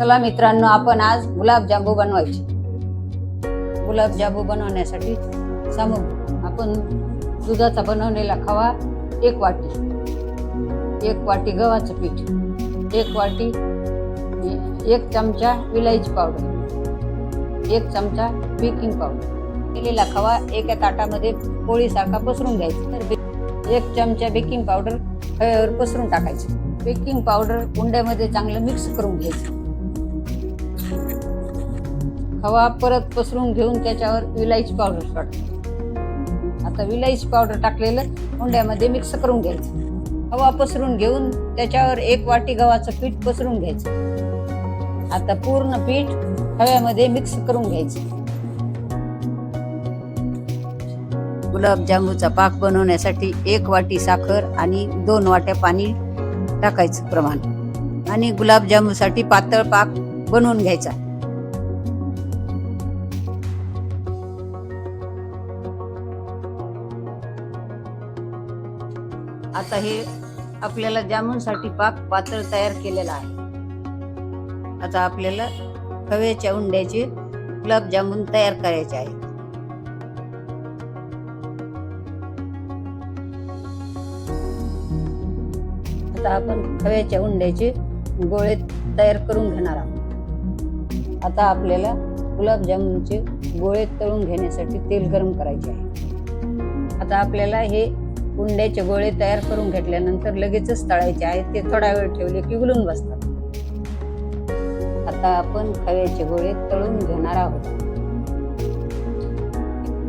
चला मित्रांनो, आपण आज गुलाबजामू बनवायचे. गुलाबजामू बनवण्यासाठी सामग्री: आपण दुधाचा बनवलेला खवा 1 वाटी, 1 वाटी गव्हाचं पीठ, 1 वाटी 1 चमचा विलायची पावडर, 1 चमचा बेकिंग पावडर. केलेला खवा एका ताटामध्ये पोळीसारखा पसरून घ्यायचा. 1 चमचा बेकिंग पावडर खव्यावर पसरून टाकायचं. बेकिंग पावडर उंड्यामध्ये चांगलं मिक्स करून घ्यायचं. खवा परत पसरून घेऊन त्याच्यावर विलायची पावडर टाकायची. आता विलायची पावडर टाकलेलं उंड्यामध्ये मिक्स करून घ्यायचं. खवा पसरून घेऊन त्याच्यावर 1 वाटी गव्हाचं पीठ पसरून घ्यायचं. आता पूर्ण पीठ खव्यामध्ये मिक्स करून घ्यायचं. गुलाबजामुचा पाक बनवण्यासाठी 1 वाटी साखर आणि 2 वाट्या पाणी टाकायचं प्रमाण, आणि गुलाबजामुसाठी पातळ पाक बनवून घ्यायचा. आता हे आपल्याला जामुनसाठी पाक पातळ तयार केलेला आहे. आता आपल्याला खव्याच्या उंड्याचे गुलाबजामुन तयार करायचे आहे. आता आपण खव्याच्या उंड्याचे गोळे तयार करून घेणार आहोत. आता आपल्याला गुलाबजामुनचे गोळे तळून घेण्यासाठी तेल गरम करायचे आहे. आता आपल्याला हे उंड्याचे गोळे तयार करून घेतल्यानंतर लगेचच तळायचे आहे. ते थोडा वेळ ठेवले की गुलून बसतात. आता आपण खव्याचे गोळे तळून घेणार आहोत.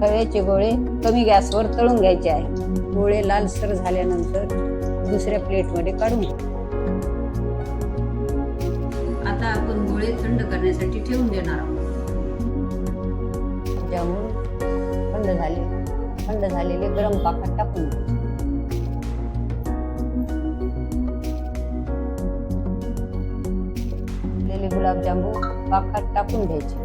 खव्याचे गोळे कमी गॅसवर तळून घ्यायचे आहे. गोळे लालसर झाल्यानंतर दुसऱ्या प्लेटमध्ये काढून घ्या. आता आपण गोळे थंड करण्यासाठी ठेवून देणार आहोत. जामून थंड झालेले गरम पाकात टाकून घ्यायचे. गुलाबजामू पाकात टाकून घ्यायचे.